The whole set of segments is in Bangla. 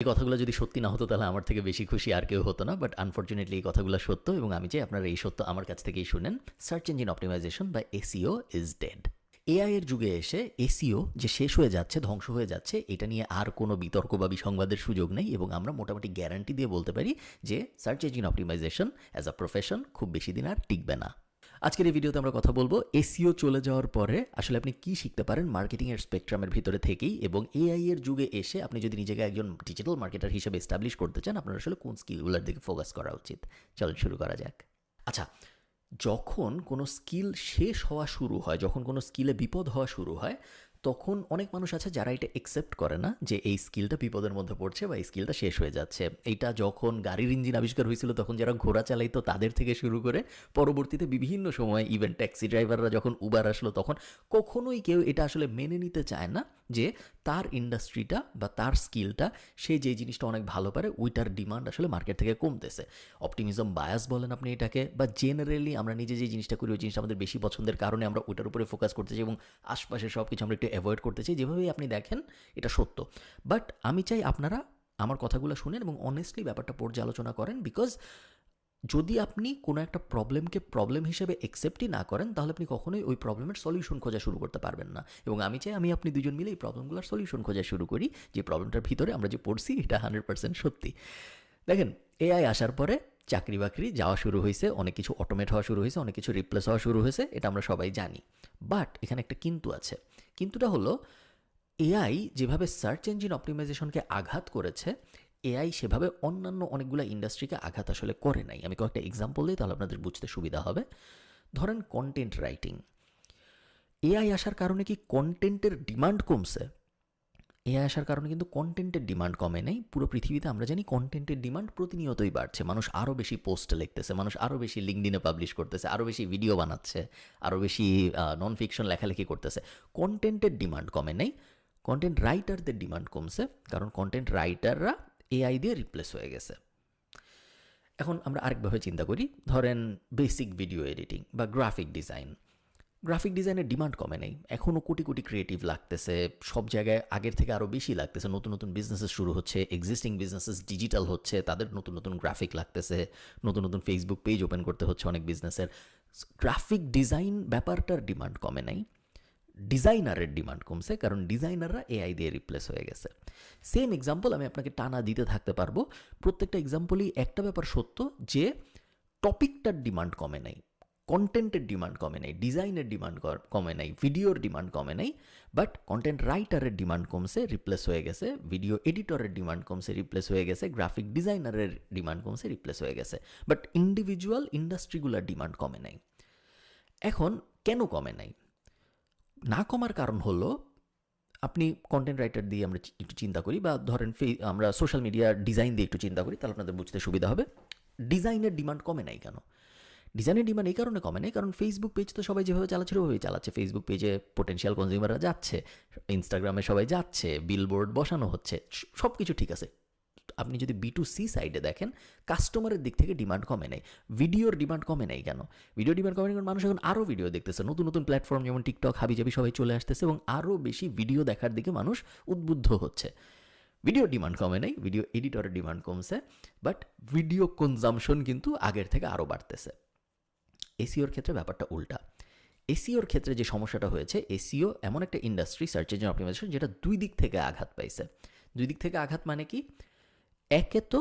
এই কথাগুলো যদি সত্যি না হতো তাহলে আমার থেকে বেশি খুশি আর কেউ হতো না, বাট আনফর্চুনেটলি এই কথাগুলো সত্য এবং আমি চাই আপনারা এই সত্য আমার কাছ থেকেই শুনেন। সার্চ ইঞ্জিন অপটিমাইজেশন বা এসইও ইজ ডেড। এআই এর যুগে এসে এসইও যে শেষ হয়ে যাচ্ছে, ধ্বংস হয়ে যাচ্ছে, এটা নিয়ে আর কোনো বিতর্ক বা বিসংবাদের সুযোগ নেই এবং আমরা মোটামুটি গ্যারান্টি দিয়ে বলতে পারি যে search engine optimization as a profession খুব বেশি দিন আর টিকবে না। আজকের এই ভিডিওতে আমরা কথা বলবো এসইও চলে যাওয়ার পরে আসলে আপনি কি শিখতে পারেন মার্কেটিংয়ের স্পেকট্রামের ভিতরে থেকেই, এবং এআই এর যুগে এসে আপনি যদি নিজেকে একজন ডিজিটাল মার্কেটার হিসেবে এস্টাবলিশ করতে চান আপনার আসলে কোন স্কিলগুলোর দিকে ফোকাস করা উচিত। চলুন শুরু করা যাক। আচ্ছা, যখন কোনো স্কিল শেষ হওয়া শুরু হয়, যখন কোনো স্কিলে বিপদ হওয়া শুরু হয়, তখন অনেক মানুষ আছে যারা এটা একসেপ্ট করে না যে এই স্কিলটা বিপদের মধ্যে পড়ছে বা এই স্কিলটা শেষ হয়ে যাচ্ছে। এইটা যখন গাড়ির ইঞ্জিন আবিষ্কার হয়েছিল তখন যারা ঘোড়া চালাইতো তাদের থেকে শুরু করে পরবর্তীতে বিভিন্ন সময় ইভেন ট্যাক্সি ড্রাইভাররা যখন উবার আসলো তখন কখনোই কেউ এটা আসলে মেনে নিতে চায় না যে তার ইন্ডাস্ট্রিটা বা তার স্কিলটা, সে যে জিনিসটা অনেক ভালো পারে ওইটার ডিমান্ড আসলে মার্কেট থেকে কমতেছে। অপটিমিজম বায়াস বলেন আপনি এটাকে, বা জেনারেলি আমরা নিজে যে জিনিসটা করি ওই জিনিসটা আমাদের বেশি পছন্দের কারণে আমরা ওইটার উপরে ফোকাস করতে চাই এবং আশপাশে সব কিছু আমরা একটু অ্যাভয়েড করতে চাই। যেভাবেই আপনি দেখেন এটা সত্য, বাট আমি চাই আপনারা আমার কথাগুলো শুনেন এবং অনেস্টলি ব্যাপারটা পর্যালোচনা করেন। বিকজ যদি আপনি কোনো একটা প্রবলেমকে প্রবলেম হিসেবে অ্যাকসেপ্টই না করেন তাহলে আপনি কখনোই ওই প্রবলেমের সলিউশন খোঁজা শুরু করতে পারবেন না। এবং আমি চাই আমি আপনি দুজন মিলে এই প্রবলেমগুলোর সলিউশন খোঁজা শুরু করি, যে প্রবলেমটার ভিতরে আমরা যে পড়ছি এটা 100% সত্যি। দেখেন, এআই আসার পরে চাকরি বাকরি যাওয়া শুরু হয়েছে, অনেক কিছু অটোমেট হওয়া শুরু হয়েছে, অনেক কিছু রিপ্লেস হওয়া শুরু হয়েছে, এটা আমরা সবাই জানি। বাট এখানে একটা কিন্তু আছে। কিন্তুটা হলো, এআই যেভাবে সার্চ ইঞ্জিন অপটিমাইজেশনকে আঘাত করেছে, এআই সেভাবে অন্যান্য অনেকগুলো ইন্ডাস্ট্রিকে আঘাত আসলে করে নাই। আমি কয়েকটা এক্সাম্পল দিই তাহলে আপনাদের বুঝতে সুবিধা হবে। ধরেন কন্টেন্ট রাইটিং, এআই আসার কারণে কি কন্টেন্টের ডিমান্ড কমছে? এআই আসার কারণে কিন্তু কন্টেন্টের ডিমান্ড কমে নেই। পুরো পৃথিবীতে আমরা জানি কন্টেন্টের ডিমান্ড প্রতিনিয়তই বাড়ছে। মানুষ আরও বেশি পোস্ট লিখতেছে, মানুষ আরও বেশি লিঙ্কডিনে পাবলিশ করতেছে, আরও বেশি ভিডিও বানাচ্ছে, আরও বেশি নন ফিকশন লেখালেখি করতেছে। কন্টেন্টের ডিমান্ড কমে নেই, কন্টেন্ট রাইটারদের ডিমান্ড কমছে, কারণ কন্টেন্ট রাইটাররা এআই দিয়ে রিপ্লেস হয়ে গেছে। এখন আমরা আরেকভাবে চিন্তা করি, ধরেন বেসিক ভিডিও এডিটিং বা গ্রাফিক ডিজাইন। গ্রাফিক ডিজাইনের ডিমান্ড কমে নেই, এখনও কোটি কোটি ক্রিয়েটিভ লাগতেছে, সব জায়গায় আগের থেকে আরও বেশি লাগতেছে। নতুন নতুন বিজনেসেস শুরু হচ্ছে, এক্সিস্টিং বিজনেসেস ডিজিটাল হচ্ছে, তাদের নতুন নতুন গ্রাফিক লাগতেছে, নতুন নতুন ফেসবুক পেজ ওপেন করতে হচ্ছে অনেক বিজনেসের। গ্রাফিক ডিজাইন ব্যাপারটার ডিমান্ড কমে নাই, ডিজাইনারের ডিমান্ড কমছে, কারণ ডিজাইনাররা এআই দিয়ে রিপ্লেস হয়ে গেছে। সেম এক্সাম্পল আমি আপনাকে টানা দিতে থাকতে পারবো। প্রত্যেকটা এক্সাম্পলই একটা ব্যাপার সত্য, যে টপিকটার ডিমান্ড কমে নাই, কন্টেন্টের ডিমান্ড কমে নাই, ডিজাইনের ডিমান্ড কমে নাই, ভিডিওর ডিমান্ড কমে নাই, বাট কন্টেন্ট রাইটারের ডিমান্ড কমছে, রিপ্লেস হয়ে গেছে, ভিডিও এডিটরের ডিমান্ড কমছে, রিপ্লেস হয়ে গেছে, গ্রাফিক ডিজাইনারের ডিমান্ড কমছে, রিপ্লেস হয়ে গেছে, বাট ইন্ডিভিজুয়াল ইন্ডাস্ট্রিগুলোর ডিমান্ড কমে নাই। এখন কেন কমে নাই? না কমার কারণ হলো, আপনি কন্টেন্ট রাইটার দিয়ে আমরা একটু চিন্তা করি, বা ধরেন আমরা সোশ্যাল মিডিয়া ডিজাইন দিয়ে একটু চিন্তা করি, তাহলে আপনাদের বুঝতে সুবিধা হবে। ডিজাইনের ডিমান্ড কমে নাই কেন? ডিজাইনের ডিমান্ড এই কারণে কমে নেই, কারণ ফেসবুক পেজ তো সবাই যেভাবে চালাচ্ছে ওইভাবেই চালাচ্ছে। ফেসবুক পেজে পোটেনশিয়াল কনজিউমাররা যাচ্ছে, ইনস্টাগ্রামে সবাই যাচ্ছে, বিলবোর্ড বসানো হচ্ছে, সব কিছু ঠিক আছে। আপনি যদি B2C সাইডে দেখেন, কাস্টমারের দিক থেকে ডিমান্ড কমে নেই। ভিডিওর ডিমান্ড কমে নেই কেন? ভিডিও ডিমান্ড কমে নেই কারণ মানুষ এখন আরও ভিডিও দেখতেছে, নতুন নতুন প্ল্যাটফর্ম যেমন টিকটক, হাবিজাবি সবাই চলে আসতেছে এবং আরও বেশি ভিডিও দেখার দিকে মানুষ উদ্বুদ্ধ হচ্ছে। ভিডিও ডিমান্ড কমে নেই, ভিডিও এডিটরের ডিমান্ড কমছে, বাট ভিডিও কনজামশন কিন্তু আগের থেকে আরও বাড়তেছে। এসইওর ক্ষেত্রে ব্যাপারটা উল্টা। এসইওর ক্ষেত্রে যে সমস্যাটা হয়েছে, এসইও এমন একটা ইন্ডাস্ট্রি, সার্চ ইঞ্জিন অপটিমাইজেশন, যেটা দুই দিক থেকে আঘাত পাইছে। দুই দিক থেকে আঘাত মানে কি? একে তো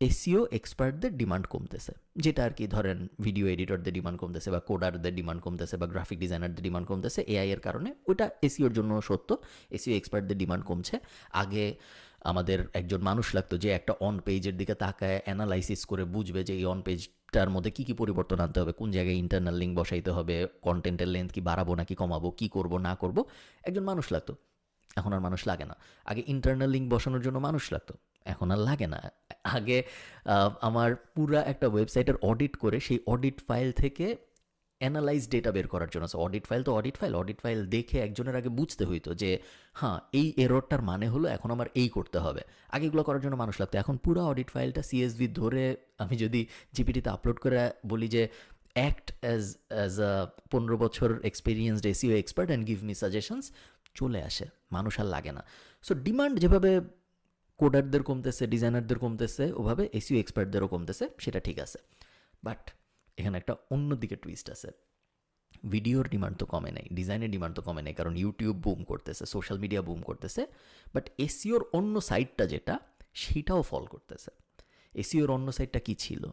এসইও এক্সপার্টদের ডিমান্ড কমতেছে, যেটা আর কি ধরেন ভিডিও এডিটরদের ডিমান্ড কমতেছে বা কোডারদের ডিমান্ড কমতেছে বা গ্রাফিক ডিজাইনারদের ডিমান্ড কমতেছে এআই এর কারণে। ওটা এসইওর জন্য সত্য, এসইও এক্সপার্টদের ডিমান্ড কমছে। আগে আমাদের একজন মানুষ লাগতো যে একটা অন পেজের দিকে তাকায় অ্যানালাইসিস করে বুঝবে যে এই অন পেজটার মধ্যে কী কী পরিবর্তন আনতে হবে, কোন জায়গায় ইন্টারনাল লিঙ্ক বসাইতে হবে, কন্টেন্টের লেন্থ কি বাড়াবো নাকি কমাবো, কী করবো না করবো, একজন মানুষ লাগতো। এখন আর মানুষ লাগে না। আগে ইন্টারনাল লিঙ্ক বসানোর জন্য মানুষ লাগতো, এখন আর লাগে না। আগে আমার পুরা একটা ওয়েবসাইটের অডিট করে সেই অডিট ফাইল থেকে অ্যানালাইজ ডেটা বের করার জন্য, অডিট ফাইল তো অডিট ফাইল দেখে একজনের আগে বুঝতে হইতো যে হ্যাঁ এই এররটার মানে হলো এখন আমার এই করতে হবে। আগে এগুলো করার জন্য মানুষ লাগতো, এখন পুরো অডিট ফাইলটা সিএসভি ধরে আমি যদি জিপিটিতে আপলোড করে বলি যে অ্যাক্ট অ্যাজ আ 15 বছর experienced SEO expert and give me suggestions, চলে আসে, মানুষ আর লাগে না। সো ডিমান্ড যেভাবে কোডারদের কমতেছে, ডিজাইনারদের কমতেছে, ওভাবে এসইও এক্সপার্টদেরও কমতেছে, সেটা ঠিক আছে। বাট এখানে একটা অন্যদিকে টুইস্ট আছে। ভিডিওর ডিমান্ড তো কমে নাই, ডিজাইনের ডিমান্ড তো কমে নাই, কারণ ইউটিউব বুম করতেছে, সোশ্যাল মিডিয়া বুম করতেছে। বাট এসইওর অন্য সাইডটা যেটা, সেটাও ফল করতেছে। এসইওর অন্য সাইডটা কী ছিল?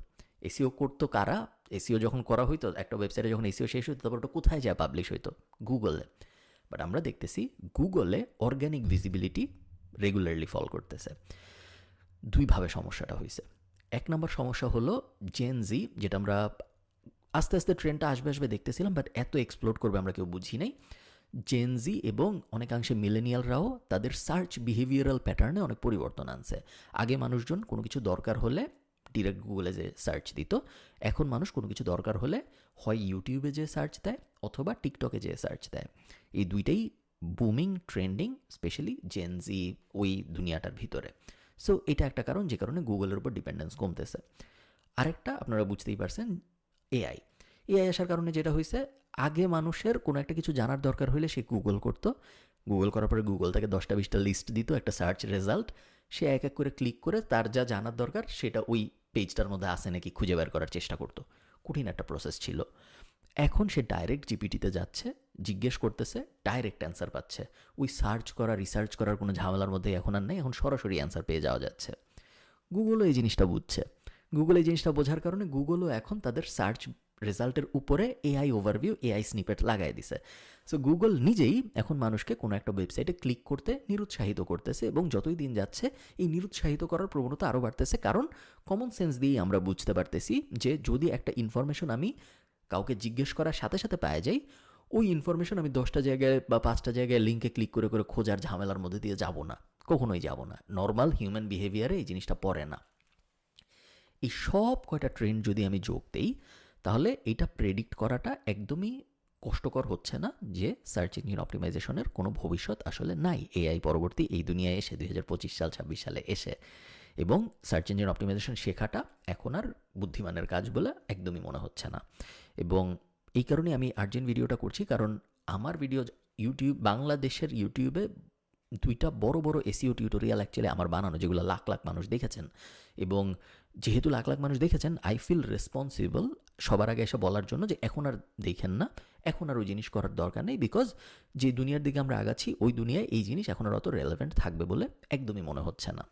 এসইও করতো কারা? এসইও যখন করা হইতো, একটা ওয়েবসাইটে যখন এসইও শেষ হইতো, তারপর ওটা কোথায় যায় পাবলিশ হইতো? গুগলে। বাট আমরা দেখতেছি গুগলে অর্গ্যানিক ভিজিবিলিটি রেগুলারলি ফল করতেছে। দুইভাবে সমস্যাটা হয়েছে। এক নম্বর সমস্যা হলো জেনজি, যেটা আমরা আস্তে আস্তে ট্রেন্ডটা আসবে আসবে দেখতেছিলাম, বাট এত এক্সপ্লোর করবে আমরা কেউ বুঝি নাই। জেনজি এবং অনেকাংশে মিলেনিয়ালরাও তাদের সার্চ বিহেভিয়ারাল প্যাটার্নে অনেক পরিবর্তন আনছে। আগে মানুষজন কোনো কিছু দরকার হলে ডিরেক্ট গুগলে যে সার্চ দিত, এখন মানুষ কোনো কিছু দরকার হলে হয় ইউটিউবে যে সার্চ দেয় অথবা টিকটকে যে সার্চ দেয়। এই দুইটাই বুমিং, ট্রেন্ডিং, স্পেশালি জেনজি ওই দুনিয়াটার ভিতরে। সো এটা একটা কারণ যে কারণে গুগলের উপর ডিপেন্ডেন্স কমতেছে। আরেকটা আপনারা বুঝতেই পারছেন, এআই আসার কারণে যেটা হয়েছে, আগে মানুষের কোনো একটা কিছু জানার দরকার হলে সে গুগল করতো, গুগল করার পরে গুগল তাকে 10টা-20টা লিস্ট দিত, একটা সার্চ রেজাল্ট, সে এক এক করে ক্লিক করে তার যা জানার দরকার সেটা ওই পেজটার মধ্যে আসে নাকি খুঁজে বের করার চেষ্টা করতো। কঠিন একটা প্রসেস ছিল। এখন সে ডাইরেক্ট জিপিটিতে যাচ্ছে, জিজ্ঞেস করতেছে, ডাইরেক্ট অ্যান্সার পাচ্ছে। ওই সার্চ করা, রিসার্চ করার কোনো ঝামেলার মধ্যে এখন আর নেই, এখন সরাসরি অ্যান্সার পেয়ে যাওয়া যাচ্ছে। গুগলও এই জিনিসটা বুঝছে। গুগল এই জিনিসটা বোঝার কারণে গুগলও এখন তাদের সার্চ রেজাল্টের উপরে এআই ওভারভিউ, এআই স্নিপেট লাগাই দিছে। সো গুগল নিজেই এখন মানুষকে কোনো একটা ওয়েবসাইটে ক্লিক করতে নিরুৎসাহিত করতেছে, এবং যতই দিন যাচ্ছে এই নিরুৎসাহিত করার প্রবণতা আরও বাড়তেছে। কারণ কমন সেন্স দিয়েই আমরা বুঝতে পারতেছি যে যদি একটা ইনফরমেশন আমি কাউকে জিজ্ঞেস করার সাথে সাথে পাওয়া যাই, ওই ইনফরমেশন আমি 10টা জায়গায় বা 5টা জায়গায় লিঙ্কে ক্লিক করে করে খোঁজার ঝামেলার মধ্যে দিয়ে যাব না, কখনোই যাব না। নর্মাল হিউম্যান বিহেভিয়ারে এই জিনিসটা পড়ে না। এই সব কয়টা ট্রেন্ড যদি আমি যোগ দেই, তাহলে এটা প্রেডিক্ট করাটা একদমই কষ্টকর হচ্ছে না যে সার্চ ইঞ্জিন অপটিমাইজেশনের কোনো ভবিষ্যৎ আসলে নাই এআই পরবর্তী এই দুনিয়ায় এসে, 2025 সাল 26 সালে এসে। এবং সার্চ ইঞ্জিন অপটিমাইজেশন শেখাটা এখন আর বুদ্ধিমানের কাজ বলে একদমই মনে হচ্ছে না। এবং এই কারণে আমি আর্জেন্ট ভিডিওটা করছি, কারণ আমার ভিডিও ইউটিউব, বাংলাদেশের ইউটিউবে 2টা বড় বড় এসইও টিউটোরিয়াল অ্যাকচুয়ালি আমার বানানো, যেগুলো লাখ লাখ মানুষ দেখেছেন। এবং যেহেতু লাখ লাখ মানুষ দেখেছেন, আই ফিল রেসপন্সিবল সবার আগে এসে বলার জন্য যে এখন আর দেখেন না, এখন আর ওই জিনিস করার দরকার নেই। বিকজ যে দুনিয়ার দিকে আমরা আগাচ্ছি, ওই দুনিয়ায় এই জিনিস এখন আর অত রেলেভেন্ট থাকবে বলে একদমই মনে হচ্ছে না।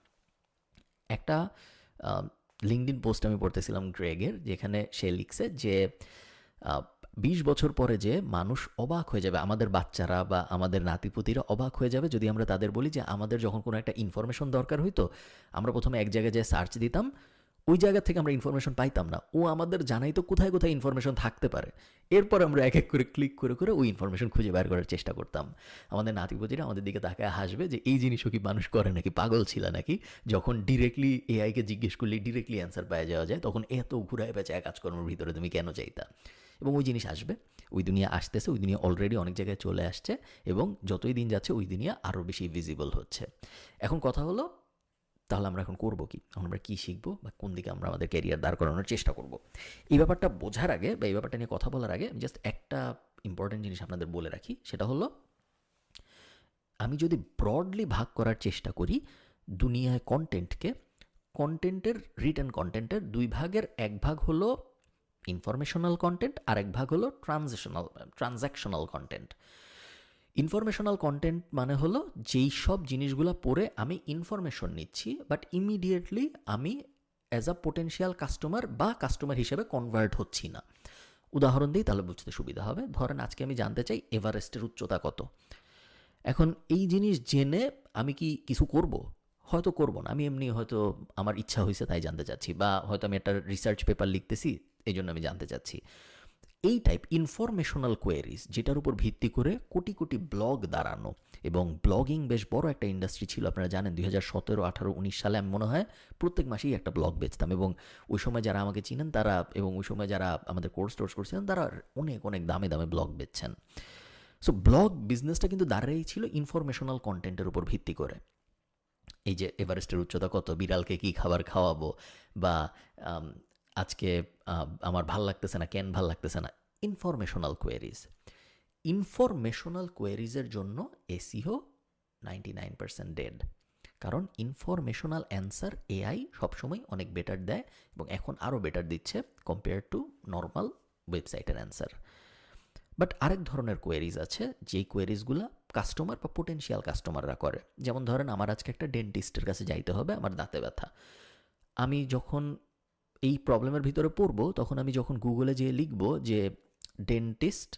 একটা লিঙ্কডইন পোস্ট আমি পড়তেছিলাম গ্রেগের, যেখানে সে লিখছে যে 20 বছর পরে যে মানুষ অবাক হয়ে যাবে, আমাদের বাচ্চারা বা আমাদের নাতিপুতিরা অবাক হয়ে যাবে যদি আমরা তাদের বলি যে আমাদের যখন কোনো একটা ইনফরমেশন দরকার হইতো, আমরা প্রথমে এক জায়গায় যেয়ে সার্চ দিতাম, ওই জায়গা থেকে আমরা ইনফরমেশন পাইতাম না, ও আমাদের জানাই তো কোথায় কোথায় ইনফরমেশন থাকতে পারে, এরপর আমরা এক এক করে ক্লিক করে করে ওই ইনফরমেশন খুঁজে বের করার চেষ্টা করতাম। আমাদের নাতিপুতিরা আমাদের দিকে তাকায় হাসবে যে এই জিনিসও কি মানুষ করে নাকি, পাগল ছিল নাকি, যখন ডিরেক্টলি এআইকে জিজ্ঞেস করলে ডিরেক্টলি অ্যান্সার পাওয়া যাওয়া যায়, তখন এত ঘুরায় পেঁচায় কাজকর্মের ভিতরে তুমি কেন চাইতা। এবং ওই জিনিস আসবে, ওই দুনিয়া আসতেছে, ওই দুনিয়া অলরেডি অনেক জায়গায় চলে আসছে, এবং যতই দিন যাচ্ছে ওই দুনিয়া আরও বেশি ভিজিবল হচ্ছে। এখন কথা হলো, তাহলে আমরা এখন করবো কি, এখন আমরা কী শিখবো বা কোন দিকে আমরা আমাদের ক্যারিয়ার দাঁড় করানোর চেষ্টা করব। এই ব্যাপারটা বোঝার আগে বা এই ব্যাপারটা নিয়ে কথা বলার আগে আমি জাস্ট একটা ইম্পর্টেন্ট জিনিস আপনাদের বলে রাখি, সেটা হলো আমি যদি ব্রডলি ভাগ করার চেষ্টা করি দুনিয়ায় কন্টেন্টকে, কন্টেন্টের রিটেন কন্টেন্টের দুই ভাগের এক ভাগ হলো ইনফরমেশনাল কন্টেন্ট, আর এক ভাগ হলো ট্রানজ্যাকশনাল কন্টেন্ট। ইনফরমেশনাল কন্টেন্ট মানে হলো যেই সব জিনিসগুলো পড়ে আমি ইনফরমেশন নিচ্ছি, বাট ইমিডিয়েটলি আমি অ্যাজ আ পোটেনশিয়াল কাস্টমার বা কাস্টমার হিসেবে কনভার্ট হচ্ছি না। উদাহরণ দিই তাহলে বুঝতে সুবিধা হবে। ধরেন আজকে আমি জানতে চাই এভারেস্টের উচ্চতা কত। এখন এই জিনিস জেনে আমি কি কিছু করব? হয়তো করব না, আমি এমনি হয়তো আমার ইচ্ছা হয়েছে তাই জানতে চাচ্ছি, বা হয়তো আমি একটা রিসার্চ পেপার লিখতেছি এই জন্য আমি জানতে চাচ্ছি। এই টাইপ ইনফরমেশনাল কোয়েরিজ, যেটার উপর ভিত্তি করে কোটি কোটি ব্লগ দাঁড়ানো, এবং ব্লগিং বেশ বড় একটা ইন্ডাস্ট্রি ছিল আপনারা জানেন। 2017, 18, 19 সালে আমি মনে হয় প্রত্যেক মাসেই একটা ব্লগ বেচতাম, এবং ওই সময় যারা আমাকে চিনেন তারা, এবং ওই সময় যারা আমাদের কোর্স করছিলেন তারা অনেক অনেক দামে দামে ব্লগ বেচছেন। সো ব্লগ বিজনেসটা কিন্তু দাঁড়িয়েই ছিল ইনফরমেশনাল কন্টেন্টের উপর ভিত্তি করে। এই যে এভারেস্টের উচ্চতা কত, বিড়ালকে কী খাবার খাওয়াবো, বা আজকে আমার ভাল লাগতেছে না, কেন ভাল লাগতেছে না, ইনফরমেশনাল কোয়েরিজ। ইনফরমেশনাল কোয়েরিজের জন্য এসইও 99% ডেড। কারণ ইনফরমেশনাল অ্যান্সার এআই সবসময় অনেক বেটার দেয় এবং এখন আরও বেটার দিচ্ছে কম্পেয়ার টু নর্মাল ওয়েবসাইটের অ্যান্সার। বাট আরেক ধরনের কোয়েরিজ আছে যেই কোয়েরিজগুলো কাস্টমার বা পোটেনশিয়াল কাস্টমাররা করে। যেমন ধরেন আমার আজকে একটা ডেন্টিস্টের কাছে যাইতে হবে, আমার দাঁতে ব্যথা। আমি যখন এই প্রবলেমের ভিতরে পড়বো তখন আমি যখন গুগলে যেয়ে লিখবো যে ডেন্টিস্ট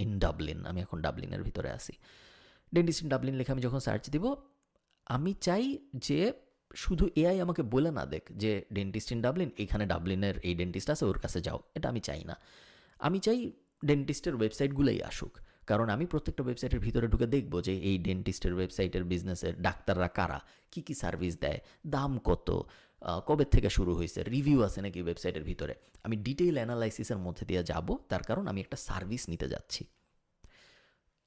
ইন ডাবলিন, আমি এখন ডাবলিনের ভিতরে আসি, ডেন্টিস্ট ইন ডাবলিন লেখা আমি যখন সার্চ দিব, আমি চাই যে শুধু এআই আমাকে বলে না দেখ যে ডেন্টিস্ট ইন ডাবলিন, এখানে ডাবলিনের এই ডেন্টিস্ট আছে, ওর কাছে যাও। এটা আমি চাই না। আমি চাই ডেন্টিস্টের ওয়েবসাইটগুলোই আসুক, কারণ আমি প্রত্যেকটা ওয়েবসাইটের ভিতরে ঢুকে দেখবো যে এই ডেন্টিস্টের ওয়েবসাইটের বিজনেসের ডাক্তাররা কারা, কী কী সার্ভিস দেয়, দাম কত, কবে থেকে শুরু হয়েছে, রিভিউ আছে নাকি ওয়েবসাইটের ভিতরে। আমি ডিটেইল অ্যানালাইসিসের মধ্যে দিয়ে যাব, তার কারণ আমি একটা সার্ভিস নিতে যাচ্ছি।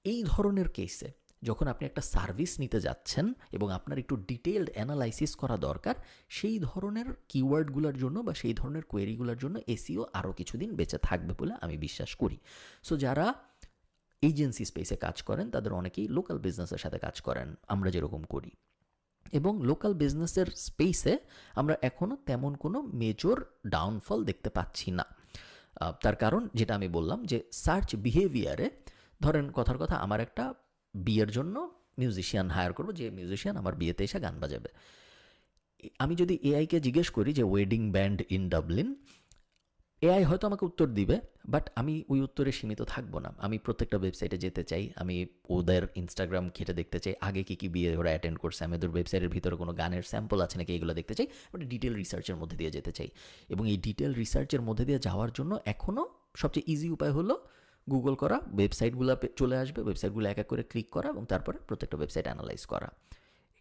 এই ধরনের কেসে যখন আপনি একটা সার্ভিস নিতে যাচ্ছেন এবং আপনার একটু ডিটেইলড অ্যানালাইসিস করা দরকার, সেই ধরনের কিওয়ার্ডগুলোর জন্য বা সেই ধরনের কোয়েরিগুলোর জন্য এসইও আরও কিছুদিন বেঁচে থাকবে বলে আমি বিশ্বাস করি। সো যারা এজেন্সি স্পেসে কাজ করেন তাদের অনেকেই লোকাল বিজনেসের সাথে কাজ করেন, আমরা যেরকম করি। এবং লোকাল বিজনেসের স্পেসে আমরা এখনও তেমন কোনো মেজর ডাউনফল দেখতে পাচ্ছি না। তার কারণ যেটা আমি বললাম যে সার্চ বিহেভিয়ারে, ধরেন কথার কথা আমার একটা বিয়ের জন্য মিউজিশিয়ান হায়ার করবো, যে মিউজিশিয়ান আমার বিয়েতে এসে গান বাজাবে। আমি যদি এআইকে জিজ্ঞেস করি যে wedding band in Dublin, AI হয়তো আমাকে উত্তর দিবে, বাট আমি ওই উত্তরে সীমিত থাকবো না। আমি প্রত্যেকটা ওয়েবসাইটে যেতে চাই, আমি ওদের ইনস্টাগ্রাম ঘেটে দেখতে চাই আগে কী কী বিয়ে ওরা অ্যাটেন্ড করছে, আমি ওদের ওয়েবসাইটের ভিতরে কোনো গানের স্যাম্পল আছে নাকি এগুলো দেখতে চাই, বাট ডিটেল রিসার্চের মধ্যে দিয়ে যেতে চাই। এবং এই ডিটেল রিসার্চের মধ্যে দিয়ে যাওয়ার জন্য এখনও সবচেয়ে ইজি উপায় হলো গুগল করা, ওয়েবসাইটগুলো চলে আসবে, ওয়েবসাইটগুলো এক এক করে ক্লিক করা এবং তারপরে প্রত্যেকটা ওয়েবসাইট অ্যানালাইজ করা।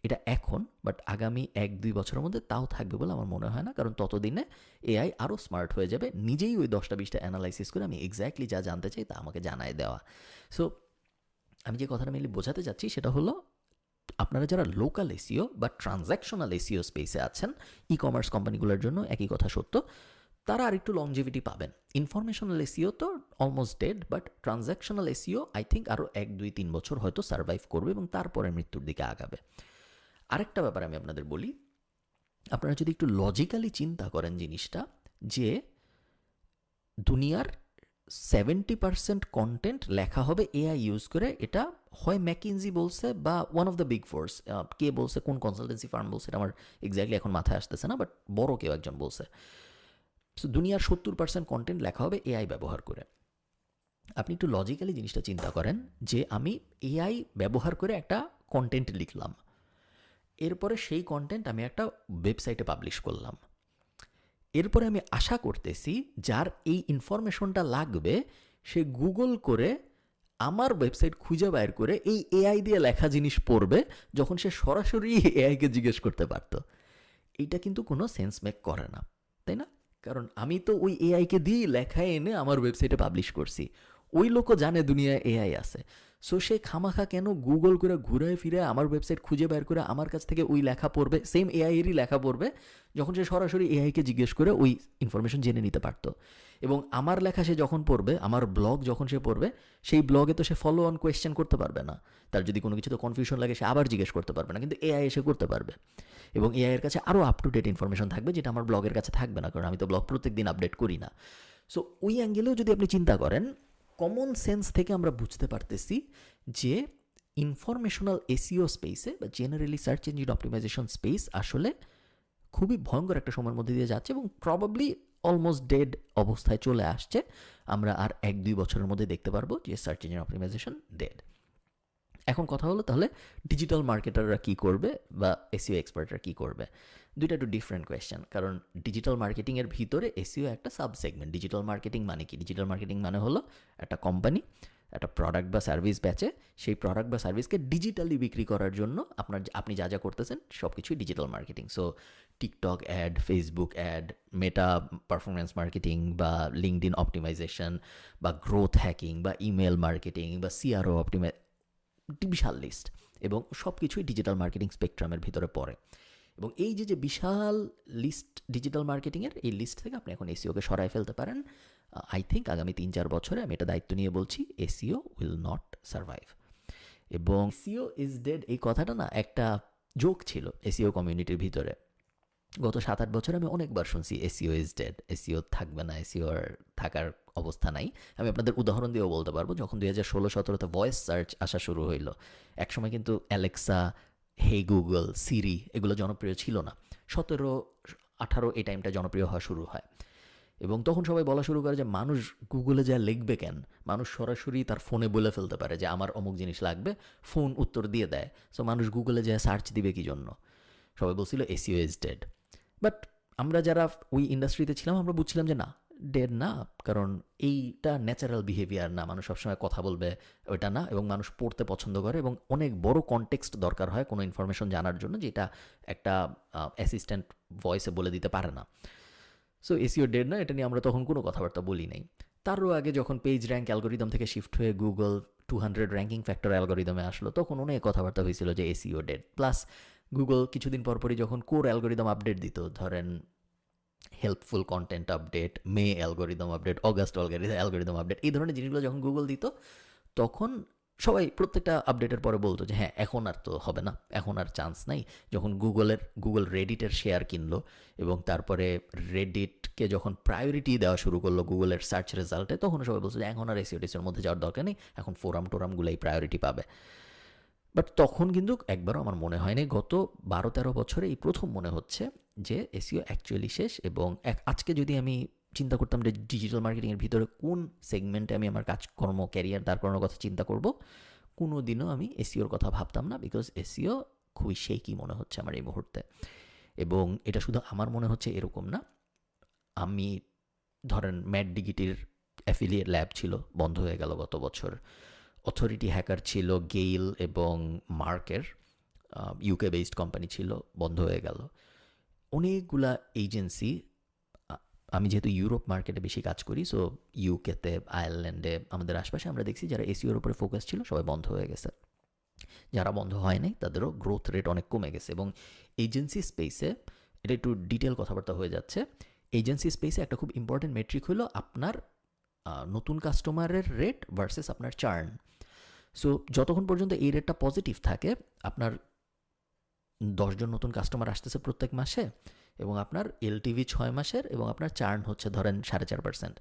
এটা এখন, বাট আগামী 1-2 বছরের মধ্যে তাও থাকবে বলে আমার মনে হয় না, কারণ ততদিনে এআই আরও স্মার্ট হয়ে যাবে, নিজেই ওই 10টা-20টা অ্যানালাইসিস করে আমি এক্স্যাক্টলি যা জানতে চাই তা আমাকে জানায় দেওয়া। সো আমি যে কথাটা মেনলি বোঝাতে চাচ্ছি সেটা হলো, আপনারা যারা লোকাল এসিও বা ট্রানজ্যাকশনাল এসিও স্পেসে আছেন, ই কমার্স কোম্পানিগুলোর জন্য একই কথা সত্য, তারা আর একটু লংজিভিটি পাবেন। ইনফরমেশনাল এসিও তো almost dead, but transactional SEO I think আরও 1-2-3 বছর হয়তো সার্ভাইভ করবে এবং তারপরে মৃত্যুর দিকে আগাবে। আরেকটা ব্যাপার আমি আপনাদের বলি, আপনারা যদি একটু লজিক্যালি চিন্তা করেন জিনিসটা, যে দুনিয়ার 70% কন্টেন্ট লেখা হবে এআই ইউজ করে, এটা হয় ম্যাকিনজি বলছে বা one of the big fours, কে বলছে, কোন কনসালটেন্সি ফার্ম বলছে এটা আমার এক্স্যাক্টলি এখন মাথায় আসতেছে না, বাট বড় কেউ একজন বলছে। সো দুনিয়ার 70% কন্টেন্ট লেখা হবে এআই ব্যবহার করে। আপনি একটু লজিক্যালি জিনিসটা চিন্তা করেন যে আমি এআই ব্যবহার করে একটা কন্টেন্ট লিখলাম, এরপরে সেই কন্টেন্ট আমি একটা ওয়েবসাইটে পাবলিশ করলাম, এরপরে আমি আশা করতেছি যার এই ইনফরমেশনটা লাগবে সে গুগল করে আমার ওয়েবসাইট খুঁজে বাইর করে এই এআই দিয়ে লেখা জিনিস পড়বে, যখন সে সরাসরি এআইকে জিজ্ঞেস করতে পারত। এইটা কিন্তু কোনো সেন্স মেক করে না, তাই না? কারণ আমি তো ওই এআইকে দিয়েই লেখা এনে আমার ওয়েবসাইটে পাবলিশ করছি, ওই লোকও জানে দুনিয়ায় এআই আছে। সো সে খামাখা কেন গুগল করে ঘুরে ফিরে আমার ওয়েবসাইট খুঁজে বের করে আমার কাছ থেকে ওই লেখা পড়বে, সেম এআইয়েরই লেখা পড়বে, যখন সে সরাসরি এআইকে জিজ্ঞেস করে ওই ইনফরমেশন জেনে নিতে পারতো। এবং আমার লেখা সে যখন পড়বে, আমার ব্লগ যখন সে পড়বে, সেই ব্লগে তো সে ফলো অন কোয়েশ্চেন করতে পারবে না, তার যদি কোনো কিছু তো কনফিউশন লাগে সে আবার জিজ্ঞেস করতে পারবে না, কিন্তু এআই এসে করতে পারবে। এবং এআইয়ের কাছে আরও আপ টু ডেট ইনফরমেশন থাকবে, যেটা আমার ব্লগের কাছে থাকবে না, কারণ আমি তো ব্লগ প্রত্যেক দিন আপডেট করি না। সো ওই অ্যাঙ্গেলেও যদি আপনি চিন্তা করেন, কমন সেন্স থেকে আমরা বুঝতে পারতেছি যে ইনফরমেশনাল এসইও স্পেসে বা generally search engine optimization space আসলে খুবই ভয়ঙ্কর একটা সময়ের মধ্যে দিয়ে যাচ্ছে এবং প্রবাবলি অলমোস্ট ডেড অবস্থায় চলে আসছে। আমরা আর 1-2 বছরের মধ্যে দেখতে পারবো যে সার্চ ইঞ্জিন অপটিমাইজেশন ডেড। এখন কথা হলো তাহলে ডিজিটাল মার্কেটাররা কী করবে বা এসইও এক্সপার্টরা কী করবে? দুইটা একটু ডিফারেন্ট কোয়েশ্চেন, কারণ ডিজিটাল মার্কেটিংয়ের ভিতরে এসইও একটা সাবসেগমেন্ট। ডিজিটাল মার্কেটিং মানে কি? ডিজিটাল মার্কেটিং মানে হলো একটা কোম্পানি একটা প্রোডাক্ট বা সার্ভিস বেচে, সেই প্রোডাক্ট বা সার্ভিসকে ডিজিটালি বিক্রি করার জন্য আপনি যা যা করতেছেন সব কিছুই digital marketing. So TikTok ad, Facebook ad, Meta performance marketing বা লিঙ্কডইন অপটিমাইজেশন বা গ্রোথ হ্যাকিং বা ইমেল মার্কেটিং বা সিআরও বিশাল লিস্ট, এবং সব কিছুই ডিজিটাল মার্কেটিং স্পেকট্রামের ভিতরে পড়ে। এবং এই যে বিশাল লিস্ট ডিজিটাল মার্কেটিংয়ের, এই লিস্ট থেকে আপনি এখন এসইওকে সরাই ফেলতে পারেন। আই থিঙ্ক আগামী 3-4 বছরে আমি এটা দায়িত্ব নিয়ে বলছি, এসইও উইল নট সার্ভাইভ। এবং এসইও ইজ ডেড এই কথাটা না একটা জোক ছিল এসিও কমিউনিটির ভিতরে। গত 7-8 বছর আমি অনেকবার শুনছি এসিও ইজ ডেড, এসিও থাকবে না, এসিও আর থাকার অবস্থা নাই। আমি আপনাদের উদাহরণ দিয়েও বলতে পারবো, যখন 2016-17 ভয়েস সার্চ আসা শুরু হইলো, একসময় কিন্তু অ্যালেক্সা, হে গুগল, সিরি এগুলো জনপ্রিয় ছিল না। 17-18 এই টাইমটা জনপ্রিয় হওয়া শুরু হয়, এবং তখন সবাই বলা শুরু করে যে মানুষ গুগলে যা লিখবে কেন, মানুষ সরাসরি তার ফোনে বলে ফেলতে পারে যে আমার অমুক জিনিস লাগবে, ফোন উত্তর দিয়ে দেয়, সো মানুষ গুগলে যা সার্চ দিবে কি জন্য। সবাই বলছিল এসিও ইজ ডেড। বাট আমরা যারা ওই ইন্ডাস্ট্রিতে ছিলাম আমরা বুঝছিলাম যে না, ডেড না, কারণ এইটা ন্যাচারাল বিহেভিয়ার না, মানুষ সবসময় কথা বলবে ওইটা না, এবং মানুষ পড়তে পছন্দ করে, এবং অনেক বড় কনটেক্সট দরকার হয় কোনো ইনফরমেশন জানার জন্য, যেটা একটা অ্যাসিস্ট্যান্ট ভয়েসে বলে দিতে পারে না। সো এসিও ডেড না, এটা নিয়ে আমরা তখন কোনো কথাবার্তা বলি নাই। তারও আগে যখন পেজ র্যাঙ্ক অ্যালগোরিদম থেকে শিফট হয়ে গুগল 200 র্যাঙ্কিং ফ্যাক্টর অ্যালগোরিদমে আসলো, তখন অনেক কথাবার্তা হয়েছিল যে এসিও ডেড। প্লাস গুগল কিছুদিন পরপরই যখন কোর অ্যালগোরিদম আপডেট দিত, ধরেন helpful content update, May algorithm update, August algorithm update, এই ধরনের জিনিসগুলো যখন গুগল দিত, তখন সবাই প্রত্যেকটা আপডেটের পরে বলতো যে হ্যাঁ এখন আর তো হবে না, এখন আর চান্স নাই। যখন গুগল রেডিটের শেয়ার কিনলো, এবং তারপরে রেডিটকে যখন প্রায়োরিটি দেওয়া শুরু করলো গুগলের সার্চ রেজাল্টে, তখন সবাই বলছে যে এখন আর এসিওটিসের মধ্যে যাওয়ার দরকার নেই, এখন ফোরামগুলোই প্রায়োরিটি পাবে। বাট তখন কিন্তু একবারও আমার মনে হয়নি, গত 12-13 বছরে এই প্রথম মনে হচ্ছে যে এসইও অ্যাকচুয়ালি শেষ। এবং আজকে যদি আমি চিন্তা করতাম যে ডিজিটাল মার্কেটিংয়ের ভিতরে কোন সেগমেন্টে আমি আমার কাজকর্ম ক্যারিয়ার দাঁড় করানোর কথা চিন্তা করব, কোনো দিনও আমি এসইওর কথা ভাবতাম না, বিকজ এসইও খুবই শেকি মনে হচ্ছে আমার এই মুহূর্তে। এবং এটা শুধু আমার মনে হচ্ছে এরকম না, আমি ধরেন ম্যাট ডিগিটির অ্যাফিলিয়েট ল্যাব ছিল, বন্ধ হয়ে গেল গত বছর। অথরিটি হ্যাকার ছিল গেইল এবং মার্কের, ইউকে বেসড কোম্পানি ছিল, বন্ধ হয়ে গেল। অনেকগুলা এজেন্সি, আমি যেহেতু ইউরোপ মার্কেটে বেশি কাজ করি, সো ইউকেতে, আয়ারল্যান্ডে, আমাদের আশপাশে আমরা দেখছি যারা এসইওর উপরে ফোকাস ছিল সবাই বন্ধ হয়ে গেছে। যারা বন্ধ হয় নাই তাদেরও গ্রোথ রেট অনেক কমে গেছে। এবং এজেন্সি স্পেসে, এটা একটু ডিটেল কথাবার্তা হয়ে যাচ্ছে, এজেন্সি স্পেসে একটা খুব ইম্পর্টেন্ট মেট্রিক হলো আপনার নতুন কাস্টমারের রেট ভার্সেস আপনার চার্ন। সো যতক্ষণ পর্যন্ত এই রেটটা পজিটিভ থাকে, আপনার 10 জন নতুন কাস্টমার আসতেছে প্রত্যেক মাসে, এবং আপনার এলটিভি 6 মাসের, এবং আপনার চার্ন হচ্ছে ধরেন 4.5%,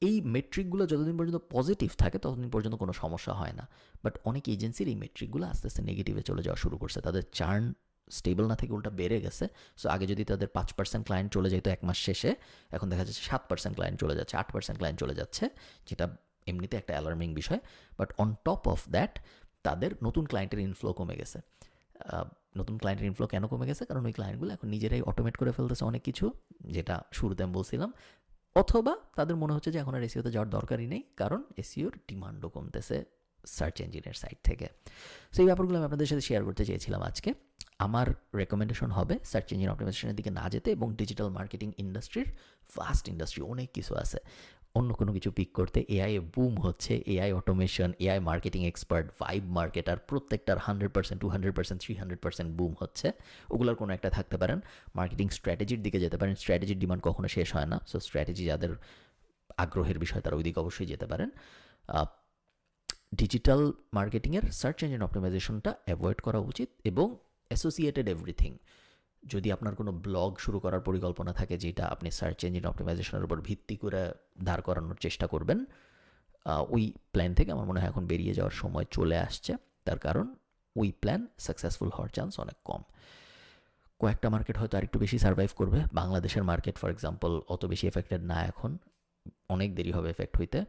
এই মেট্রিকগুলো যতদিন পর্যন্ত পজিটিভ থাকে ততদিন পর্যন্ত কোনো সমস্যা হয় না। বাট অনেক এজেন্সির এই মেট্রিকগুলো আস্তে আস্তে নেগেটিভে চলে যাওয়া শুরু করছে, তাদের চার্ন স্টেবল না থেকে উল্টা বেড়ে গেছে। সো আগে যদি তাদের 5% ক্লায়েন্ট চলে যেত এক মাস শেষে, এখন দেখা যাচ্ছে 7% ক্লায়েন্ট চলে যাচ্ছে, 8% ক্লায়েন্ট চলে যাচ্ছে, যেটা এমনিতে একটা অ্যালার্মিং বিষয়। But on top of that তাদের নতুন ক্লায়েন্টের ইনফ্লো কমে গেছে। নতুন ক্লায়েন্টের ইনফ্লো কেন কমে গেছে? কারণ ওই ক্লায়েন্টগুলো এখন নিজেরাই অটোমেট করে ফেলতেছে অনেক কিছু, যেটা শুরুতে আমি বলছিলাম। অথবা তাদের মনে হচ্ছে যে এখন আর এসিওতে যাওয়ার দরকারই নেই, কারণ এসিওর ডিমান্ডও কমতেছে সার্চ ইঞ্জিনের সাইড থেকে। সো এই ব্যাপারগুলো আমি আপনাদের সাথে শেয়ার করতে চেয়েছিলাম আজকে। আমার রেকমেন্ডেশন হবে সার্চ ইঞ্জিন অপটিমাইজেশনের দিকে না যেতে, এবং ডিজিটাল মার্কেটিং ইন্ডাস্ট্রির ফাস্ট ইন্ডাস্ট্রি, অনেক কিছু আছে, অন্য কোনো কিছু পিক করতে। এআই বুম হচ্ছে, AI automation, AI marketing expert, vibe marketer, প্রত্যেকটার 100%, 200%, 300% বুম হচ্ছে। ওগুলোর কোনো একটা থাকতে পারেন। মার্কেটিং স্ট্র্যাটেজির দিকে যেতে পারেন, স্ট্র্যাটেজির ডিমান্ড কখনো শেষ হয় না। সো স্ট্র্যাটেজি যাদের আগ্রহের বিষয় তারা ওই দিকে অবশ্যই যেতে পারেন। ডিজিটাল মার্কেটিংয়ের সার্চ ইঞ্জিন অপটিমাইজেশনটা অ্যাভয়েড করা উচিত, এবং অ্যাসোসিয়েটেড এভরিথিং। যদি আপনার কোনো ব্লগ শুরু করার পরিকল্পনা থাকে যেটা আপনি সার্চ ইঞ্জিন অপটিমাইজেশনের উপর ভিত্তি করে দাঁড় করানোর চেষ্টা করবেন, ওই প্ল্যান থেকে আমার মনে হয় এখন বেরিয়ে যাওয়ার সময় চলে আসছে। তার কারণ ওই প্ল্যান সাকসেসফুল হওয়ার চান্স অনেক কম। কয়েকটা মার্কেট হয়তো আরেকটু বেশি সার্ভাইভ করবে। বাংলাদেশের মার্কেট ফর এক্সাম্পল অত বেশি এফেক্টেড না, এখন অনেক দেরি হবে এফেক্ট হইতে।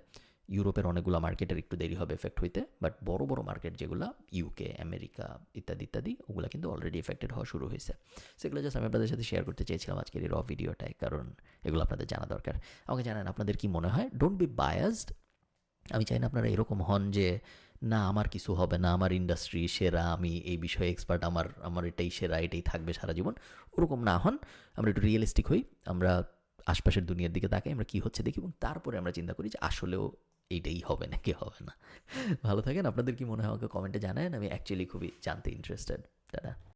ইউরোপের অনেকগুলো মার্কেটের একটু দেরি হবে এফেক্ট হইতে, বাট বড় বড় মার্কেট যেগুলো ইউকে, আমেরিকা ইত্যাদি ইত্যাদি, ওগুলো কিন্তু অলরেডি এফেক্টেড হওয়া শুরু হয়েছে। সেগুলো জাস্ট আমি আপনাদের সাথে শেয়ার করতে চেয়েছিলাম আজকের এই র ভিডিওটায়, কারণ এগুলো আপনাদের জানা দরকার। আমাকে জানান আপনাদের কি মনে হয়। Don't be biased. আমি চাই না আপনারা এরকম হন যে না আমার কিছু হবে না, আমার ইন্ডাস্ট্রি সেরা, আমি এই বিষয়ে এক্সপার্ট, আমার এটাই সেরা, এটাই থাকবে সারা জীবন। ওরকম না হন। আমরা একটু রিয়েলিস্টিক হই, আমরা আশপাশের দুনিয়ার দিকে তাকাই, আমরা কী হচ্ছে দেখি, এবং তারপরে আমরা চিন্তা করি যে আসলেও এইটাই হবে নাকি হবে না। ভালো থাকেন। আপনাদের কি মনে হয় আমাকে কমেন্টে জানান, আমি অ্যাকচুয়ালি খুবই জানতে ইন্টারেস্টেড। টাটা।